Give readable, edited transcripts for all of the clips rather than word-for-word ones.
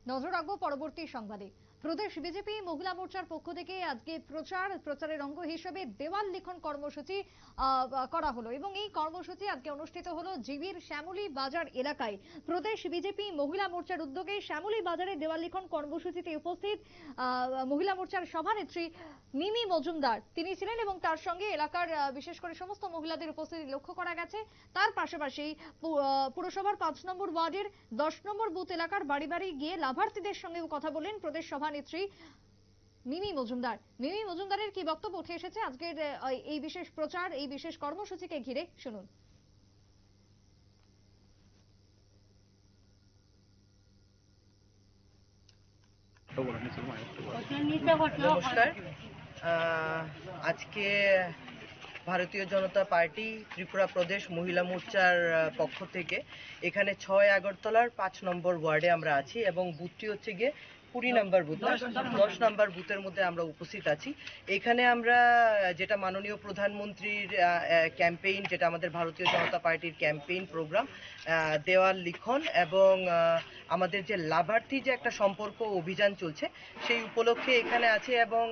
নজর রাখবো পরবর্তী সংবাদে। প্রদেশ বিজেপি মহিলা মোর্চার পক্ষ থেকে আজকে প্রচারের অঙ্গ হিসেবে দেওয়াল লিখন কর্মসূচি করা হলো এবং এই কর্মসূচি আজকে অনুষ্ঠিত হলো জিবির শ্যামলী বাজার এলাকায়। প্রদেশ বিজেপি মহিলা মোর্চার উদ্যোগে শ্যামলী বাজারে দেওয়াল লিখন কর্মসূচিতে উপস্থিত মহিলা মোর্চার সভানেত্রী মিমি মজুমদার তিনি ছিলেন এবং তার সঙ্গে এলাকার বিশেষ করে সমস্ত মহিলাদের উপস্থিতি লক্ষ্য করা গেছে। তার পাশাপাশি পুরসভার 5 নম্বর ওয়ার্ডের 10 নম্বর বুথ এলাকার বাড়ি বাড়ি গিয়ে লাভার্থীদের সঙ্গেও কথা বলেন প্রদেশ সভানেত্রী মিমি মজুমদার। মিমি মজুমদারের কি বক্তব্য উঠে এসেছে আজকের এই বিশেষ প্রচার, এই বিশেষ কর্মসূচিকে ঘিরে, শুনুন। নমস্কার। আজকে ভারতীয় জনতা পার্টি ত্রিপুরা প্রদেশ মহিলা মোর্চার পক্ষ থেকে এখানে 6 আগরতলার 5 নম্বর ওয়ার্ডে আমরা আছি এবং বুথটি হচ্ছে গিয়ে 20 নম্বর বুথ, 10 নম্বর বুথের মধ্যে আমরা উপস্থিত আছি। এখানে আমরা যেটা মাননীয় প্রধানমন্ত্রীর ক্যাম্পেইন, যেটা আমাদের ভারতীয় জনতা পার্টির ক্যাম্পেইন প্রোগ্রাম দেওয়াল লিখন এবং আমাদের যে লাভার্থী যে একটা সম্পর্ক অভিযান চলছে সেই উপলক্ষে এখানে আছে এবং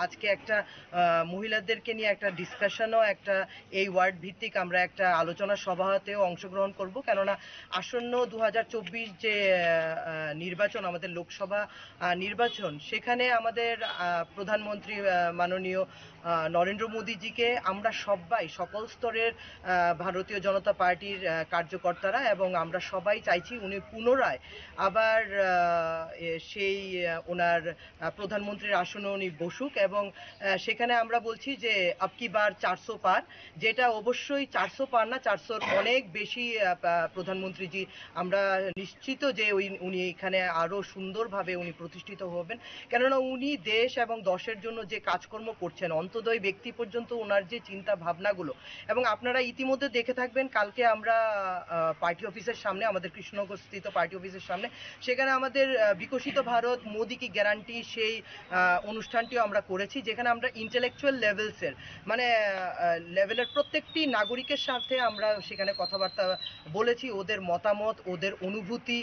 আজকে একটা মহিলাদেরকে নিয়ে একটা ডিসকাশনও একটা এই ওয়ার্ড ভিত্তিক আমরা একটা আলোচনা সভাতেও অংশগ্রহণ করব, কেননা আসন্ন 2024 যে নির্বাচন, আমাদের লোকসভা নির্বাচন, সেখানে আমাদের প্রধানমন্ত্রী মাননীয় নরেন্দ্র মোদীজিকে আমরা সবাই সকল স্তরের ভারতীয় জনতা পার্টির কার্যকর্তারা এবং আমরা সবাই চাইছি উনি পুনরায় আবার সেই ওনার প্রধানমন্ত্রীর আসনে উনি বসুক এবং সেখানে আমরা বলছি যে আপকি বার 400 পার, যেটা অবশ্যই 400 পার না, 400-র অনেক বেশি প্রধানমন্ত্রীজি আমরা নিশ্চিত যে উনি এখানে আরো সুন্দরভাবে উনি প্রতিষ্ঠিত হবেন, কেননা উনি দেশ এবং দশের জন্য যে কাজকর্ম করছেন, অন্তদয় ব্যক্তি পর্যন্ত ওনার যে চিন্তা ভাবনাগুলো। এবং আপনারা ইতিমধ্যে দেখে থাকবেন, কালকে আমরা পার্টি অফিসের সামনে, আমাদের কৃষ্ণনগর স্থিত পার্টি অফিসের সামনে, সেখানে আমাদের বিকশিত ভারত মোদি কি গ্যারান্টি সেই অনুষ্ঠানটিও আমরা করেছি, যেখানে আমরা ইন্টেলেকচুয়াল মানে লেভেলের প্রত্যেকটি নাগরিকের সাথে আমরা সেখানে কথাবার্তা বলেছি, ওদের মতামত, ওদের অনুভূতি,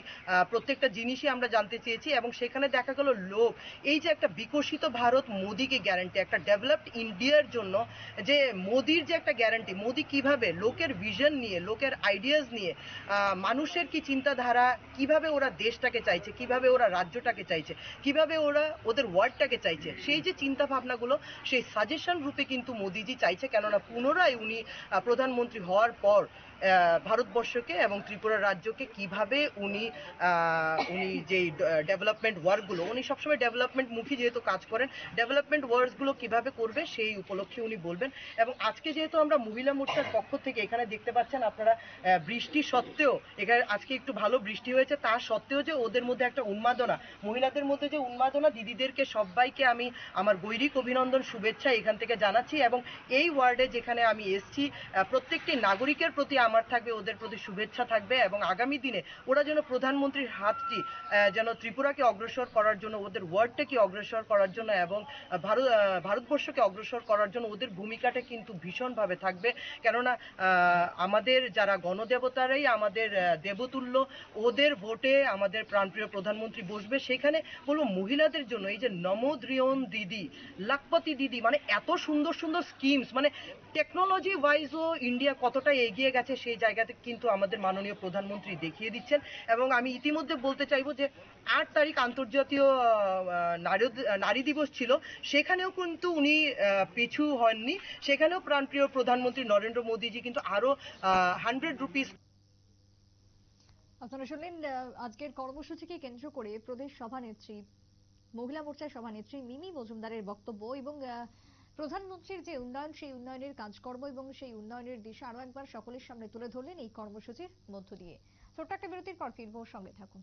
প্রত্যেকটা জিনিসই আমরা জানতে চেয়েছি। এবং সেখানে দেখা গেল লোক এই যে একটা বিকশিত ভারত মোদিকে গ্যারান্টি, একটা ডেভেলপড ইন্ডিয়ার জন্য যে মোদির যে একটা গ্যারান্টি, মোদি কিভাবে লোকের ভিশন নিয়ে, লোকের আইডিয়াস নিয়ে, মানুষের কি চিন্তাধারা, কিভাবে ওরা দেশটাকে চাইছে, কিভাবে ওরা রাজ্যটাকে চাইছে, কিভাবে ওরা ওদের ওয়ার্ডটাকে চাইছে, সেই যে চিন্তা ভাবনাগুলো সেই সাজেশন রূপে কিন্তু মোদিজি চাইছে, কেননা পুনরায় উনি প্রধানমন্ত্রী হওয়ার পর ভারতবর্ষকে এবং ত্রিপুরা রাজ্যকে কিভাবে উনি যেই ডেভেলপমেন্ট ওয়ার্কগুলো, উনি সবসময় ডেভেলপমেন্ট মুখী যেহেতু কাজ করেন, ডেভেলপমেন্ট ওয়ার্কসগুলো কিভাবে করবে সেই উপলক্ষে উনি বলবেন। এবং আজকে যেহেতু আমরা মহিলা মোর্চার পক্ষ থেকে এখানে দেখতে পাচ্ছেন আপনারা, বৃষ্টি সত্ত্বেও এখানে আজকে একটু ভালো বৃষ্টি হয়েছে, তা সত্ত্বেও যে ওদের মধ্যে একটা উন্মাদনা, মহিলাদের মধ্যে যে উন্মাদনা, দিদিদেরকে সবাইকে আমি আমার গৈরিক অভিনন্দন, শুভেচ্ছা এখান থেকে জানাচ্ছি। এবং এই ওয়ার্ডে যেখানে আমি এসছি, প্রত্যেকটি নাগরিকের প্রতি আমার থাকবে, ওদের প্রতি শুভেচ্ছা থাকবে এবং আগামী দিনে ওরা যেন প্রধানমন্ত্রীর হাতটি যেন ত্রিপুরাকে অগ্রসর করার জন্য, ওদের ওয়ার্ডটাকে অগ্রসর করার জন্য এবং ভারতবর্ষকে অগ্রসর করার জন্য ওদের ভূমিকাটা কিন্তু ভীষণভাবে থাকবে, কেননা আমাদের যারা গণদেবতারাই আমাদের দেবতুল্য, ওদের ভোটে আমাদের প্রাণপ্রিয় প্রধানমন্ত্রী বসবে। সেখানে বলবো মহিলাদের জন্য এই যে নমোদ্রিয়ন দিদি, লাখপতি দিদি, মানে এত সুন্দর সুন্দর স্কিমস, মানে টেকনোলজি ওয়াইজও ইন্ডিয়া কতটা এগিয়ে গেছে সেই জায়গাতে কিন্তু আমাদের মাননীয় প্রধানমন্ত্রী দেখিয়ে দিচ্ছেন। এবং আমি ইতিমধ্যে বলতে চাইবো যে 8 তারিখ আন্তর্জাতীয় নারী দিবস ছিল, সেখানেও কিন্তু উনি পিছু হননি, সেখানেও প্রাণপ্রিয় প্রধানমন্ত্রী নরেন্দ্র মোদীজি কিন্তু আরো 100 রুপিস। আপনারা শুনলেন আজকের কর্মসূচিকে কেন্দ্র করে প্রদেশ সভানেত্রী মহিলা মোর্চার সভানেত্রী মিমি মজুমদারের বক্তব্য এবং প্রধানমন্ত্রীর যে উন্নয়ন, সেই উন্নয়নের কাজকর্ম এবং সেই উন্নয়নের দিশা আরো একবার সকলের সামনে তুলে ধরলেন এই কর্মসূচির মধ্য দিয়ে। ছোট্ট একটা বিরতির পর ফিরবো, সঙ্গে থাকুন।